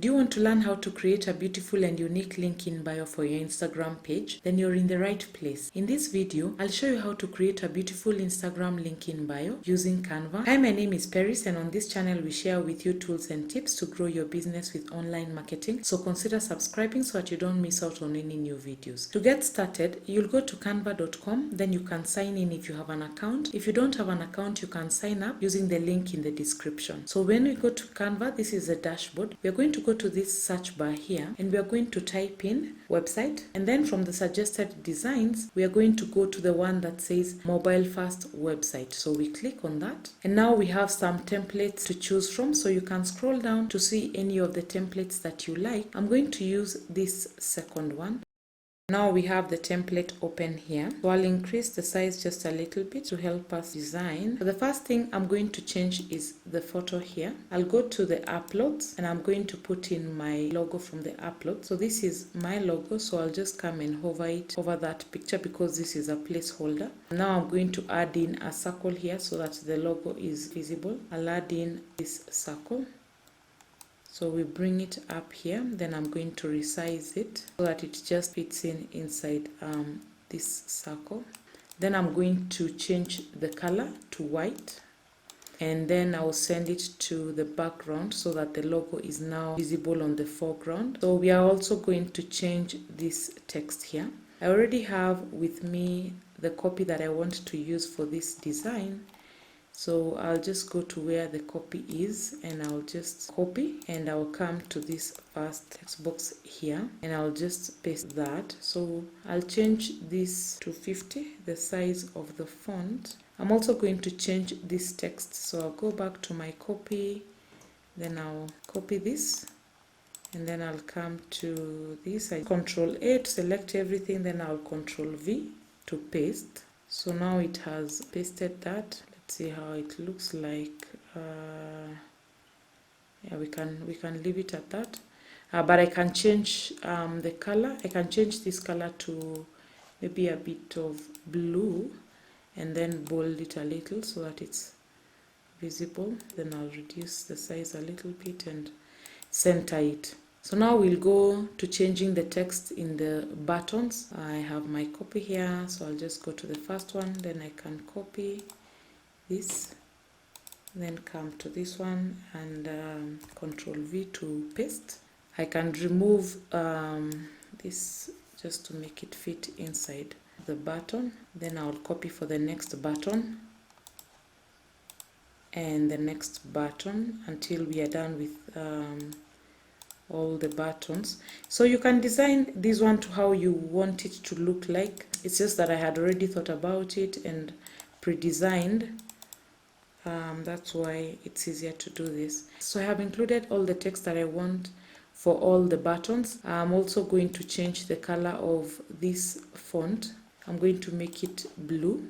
Do you want to learn how to create a beautiful and unique link in bio for your Instagram page? Then you're in the right place. In this video, I'll show you how to create a beautiful Instagram link in bio using Canva. Hi, my name is Paris, and on this channel we share with you tools and tips to grow your business with online marketing. So consider subscribing so that you don't miss out on any new videos. To get started, you'll go to canva.com, then you can sign in if you have an account. If you don't have an account, you can sign up using the link in the description. So when we go to Canva, this is the dashboard. We are going to go to this search bar here, and we are going to type in website, and then from the suggested designs we are going to go to the one that says mobile first website. So we click on that, and now we have some templates to choose from, so you can scroll down to see any of the templates that you like. I'm going to use this second one. Now we have the template open here, so I'll increase the size just a little bit to help us design. So the first thing I'm going to change is the photo here. I'll go to the uploads, and I'm going to put in my logo from the upload. So this is my logo, so I'll just come and hover it over that picture because this is a placeholder. Now I'm going to add in a circle here so that the logo is visible. I'll add in this circle. So we bring it up here, then I'm going to resize it so that it just fits in inside this circle. Then I'm going to change the color to white, and then I'll send it to the background so that the logo is now visible on the foreground. So we are also going to change this text here. I already have with me the copy that I want to use for this design. So I'll just go to where the copy is, and I'll just copy, and I'll come to this first text box here, and I'll just paste that. So I'll change this to 50, the size of the font. I'm also going to change this text, so I'll go back to my copy, then I'll copy this, and then I'll come to this. I Control A to select everything, then I'll Control V to paste. So now it has pasted that. See how it looks like. Yeah, we can leave it at that, but I can change the color. I can change this color to maybe a bit of blue, and then bold it a little so that it's visible. Then I'll reduce the size a little bit and center it. So now we'll go to changing the text in the buttons. I have my copy here, so I'll just go to the first one, then I can copy this, then come to this one and Control V to paste. I can remove this just to make it fit inside the button. Then I'll copy for the next button and the next button until we are done with all the buttons. So you can design this one to how you want it to look like. It's just that I had already thought about it and pre-designed. That's why it's easier to do this. So I have included all the text that I want for all the buttons. I'm also going to change the color of this font. I'm going to make it blue.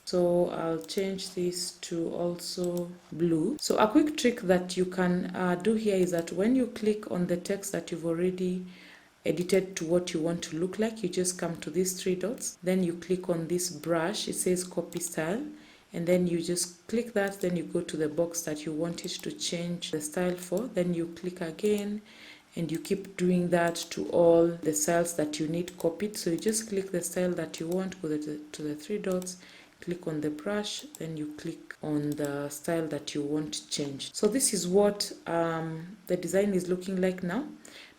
So I'll change this to also blue. So a quick trick that you can do here is that when you click on the text that you've already edited to what you want to look like, you just come to these three dots, then you click on this brush. It says copy style, and then you just click that, then you go to the box that you want it to change the style for, then you click again, and you keep doing that to all the styles that you need copied. So you just click the style that you want, go to the three dots, click on the brush, then you click on the style that you want changed. So this is what the design is looking like now.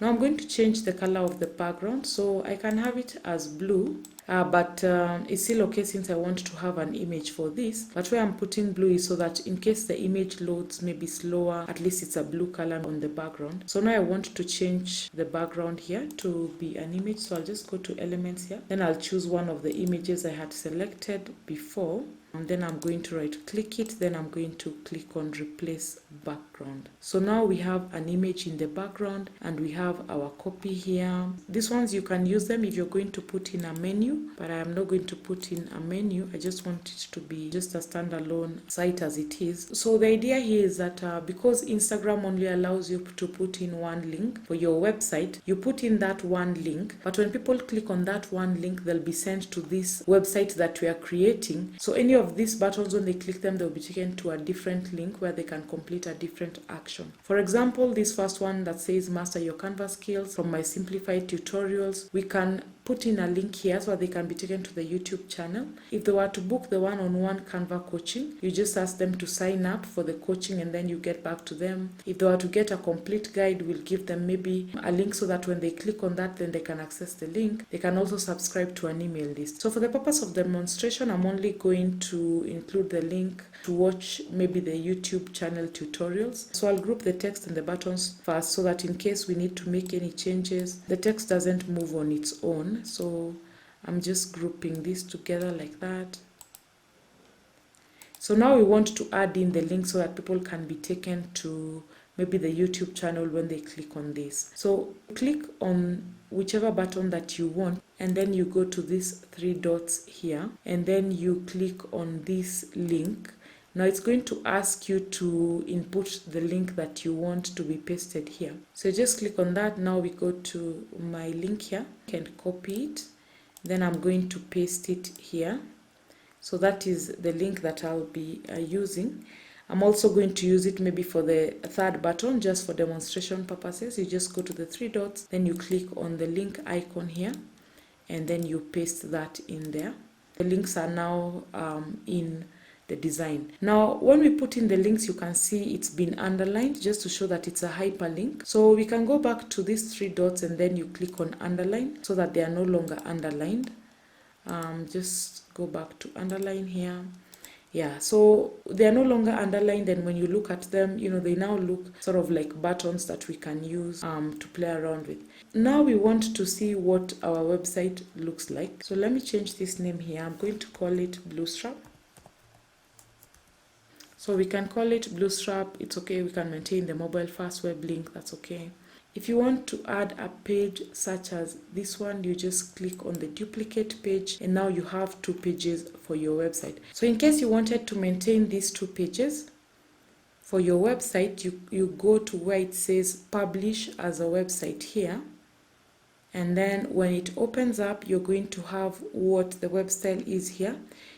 Now I'm going to change the color of the background, so I can have it as blue, but it's still okay since I want to have an image for this. But where I'm putting blue is so that in case the image loads maybe slower, at least it's a blue color on the background. So now I want to change the background here to be an image, so I'll just go to elements here, then I'll choose one of the images I had selected before, and then I'm going to right click it, then I'm going to click on replace background. So now we have an image in the background, and we have our copy here. These ones you can use them if you're going to put in a menu, but I am not going to put in a menu. I just want it to be just a standalone site as it is. So the idea here is that because Instagram only allows you to put in one link for your website, you put in that one link, but when people click on that one link, they'll be sent to this website that we are creating. So any of of these buttons, when they click them, they'll be taken to a different link where they can complete a different action. For example, this first one that says master your Canva skills from my simplified tutorials, we can put in a link here so they can be taken to the YouTube channel. If they were to book the one-on-one Canva coaching, you just ask them to sign up for the coaching and then you get back to them. If they were to get a complete guide, we'll give them maybe a link so that when they click on that, then they can access the link. They can also subscribe to an email list. So for the purpose of demonstration, I'm only going to include the link to watch maybe the YouTube channel tutorials. So I'll group the text and the buttons first so that in case we need to make any changes, the text doesn't move on its own. So I'm just grouping this together like that. So now we want to add in the link so that people can be taken to maybe the YouTube channel when they click on this. So click on whichever button that you want and then you go to these 3 dots here and then you click on this link. Now it's going to ask you to input the link that you want to be pasted here. So just click on that. Now we go to my link here and copy it. Then I'm going to paste it here. So that is the link that I'll be using. I'm also going to use it maybe for the 3rd button just for demonstration purposes. You just go to the 3 dots, then you click on the link icon here and then you paste that in there. The links are now in the design. Now when we put in the links, you can see it's been underlined just to show that it's a hyperlink. So we can go back to these 3 dots and then you click on underline so that they are no longer underlined. Just go back to underline here. Yeah, so they are no longer underlined, and when you look at them, you know, they now look sort of like buttons that we can use to play around with. Now we want to see what our website looks like. So let me change this name here. I'm going to call it Bluestrap. So we can call it Bluestrap. It's okay. We can maintain the mobile first web link. That's okay. If you want to add a page such as this one, you just click on the duplicate page and now you have 2 pages for your website. So in case you wanted to maintain these 2 pages for your website, you go to where it says publish as a website here. And then when it opens up, you're going to have what the web style is here.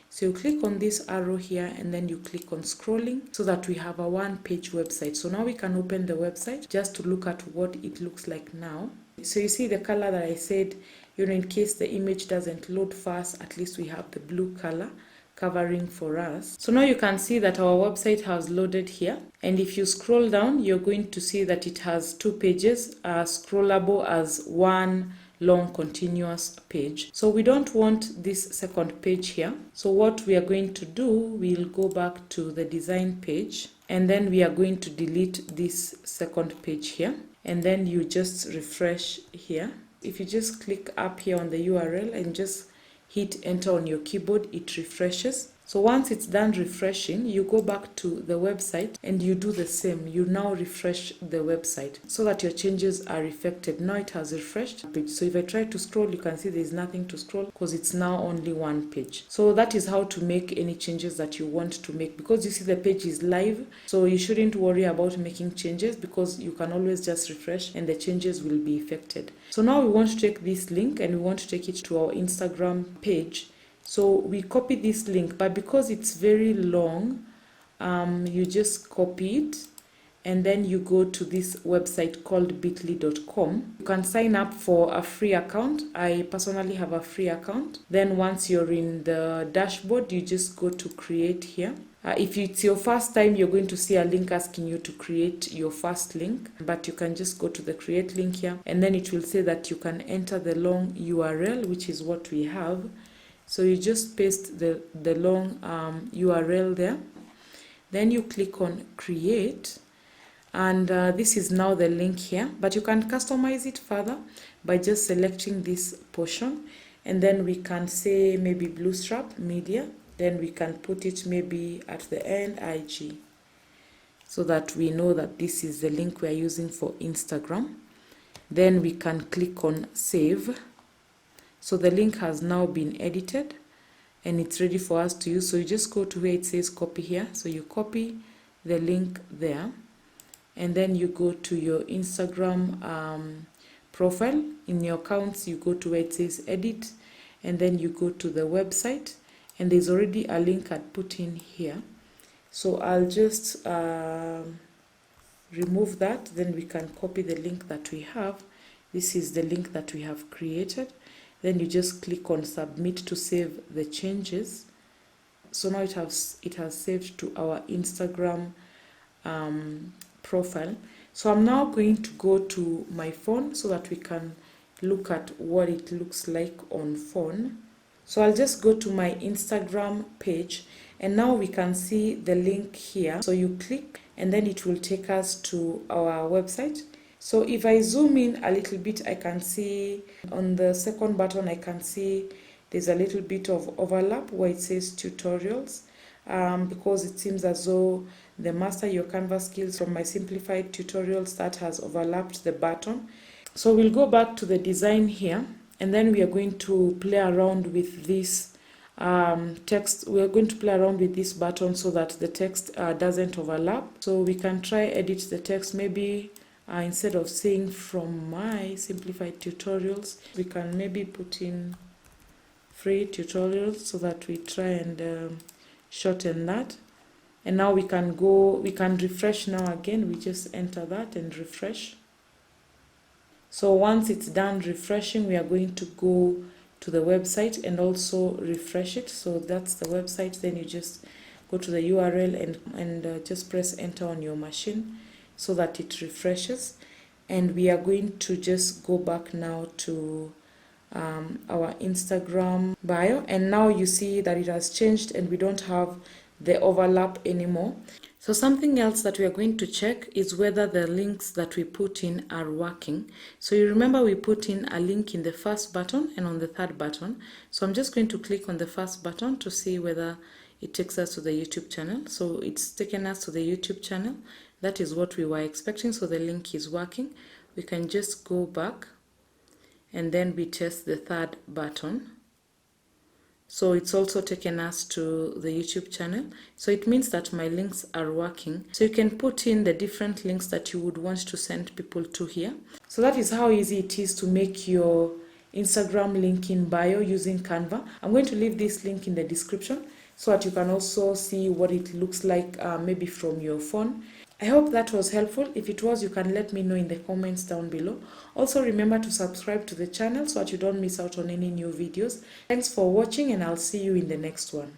So you click on this arrow here and then you click on scrolling so that we have a 1-page website. So now we can open the website just to look at what it looks like now. So you see the color that I said, you know, in case the image doesn't load fast, at least we have the blue color covering for us. So now you can see that our website has loaded here. And if you scroll down, you're going to see that it has 2 pages, scrollable as one long continuous page. So we don't want this 2nd page here. So what we are going to do, we'll go back to the design page and then we are going to delete this 2nd page here. And then you just refresh here. If you just click up here on the URL and just hit enter on your keyboard, it refreshes. So once it's done refreshing, you go back to the website and you do the same. You now refresh the website so that your changes are reflected. Now it has refreshed the page. So if I try to scroll, you can see there's nothing to scroll because it's now only 1 page. So that is how to make any changes that you want to make, because you see the page is live. So you shouldn't worry about making changes because you can always just refresh and the changes will be effected. So now we want to take this link and we want to take it to our Instagram page. So we copy this link, but because it's very long, you just copy it and then you go to this website called bit.ly.com. You can sign up for a free account. I personally have a free account. Then once you're in the dashboard, you just go to create here. If it's your first time, you're going to see a link asking you to create your first link, but you can just go to the create link here and then it will say that you can enter the long URL, which is what we have. So you just paste the long URL there. Then you click on create. And this is now the link here. But you can customize it further by just selecting this portion. And then we can say maybe Bluestrap Media. Then we can put it maybe at the end, IG. So that we know that this is the link we are using for Instagram. Then we can click on save. So the link has now been edited and it's ready for us to use. So you just go to where it says copy here. So you copy the link there and then you go to your Instagram profile. In your accounts, you go to where it says edit and then you go to the website and there's already a link I'd put in here. So I'll just remove that, then we can copy the link that we have. This is the link that we have created. Then you just click on submit to save the changes. So now it has saved to our Instagram profile. So I'm now going to go to my phone so that we can look at what it looks like on phone. So I'll just go to my Instagram page, and now we can see the link here. So you click and then it will take us to our website. So if I zoom in a little bit, I can see on the second button, I can see there's a little bit of overlap where it says tutorials, because it seems as though the master your Canva skills from my simplified tutorials, that has overlapped the button. So we'll go back to the design here, and then we are going to play around with this text. We are going to play around with this button so that the text doesn't overlap. So we can try edit the text. Maybe instead of saying from my simplified tutorials, we can maybe put in free tutorials so that we try and shorten that. And now we can refresh now again. We just enter that and refresh. So once it's done refreshing, we are going to go to the website and also refresh it. So that's the website. Then you just go to the URL and just press enter on your machine so that it refreshes. And we are going to just go back now to our Instagram bio, and now you see that it has changed and we don't have the overlap anymore. So something else that we are going to check is whether the links that we put in are working. So you remember we put in a link in the first button and on the third button. So I'm just going to click on the first button to see whether it takes us to the YouTube channel. So it's taken us to the YouTube channel. That is what we were expecting. So the link is working. We can just go back and then we test the third button. So it's also taken us to the YouTube channel. So it means that my links are working. So you can put in the different links that you would want to send people to here. So that is how easy it is to make your Instagram link in bio using Canva. I'm going to leave this link in the description so that you can also see what it looks like maybe from your phone. I hope that was helpful. If it was, you can let me know in the comments down below. Also remember to subscribe to the channel so that you don't miss out on any new videos. Thanks for watching, and I'll see you in the next one.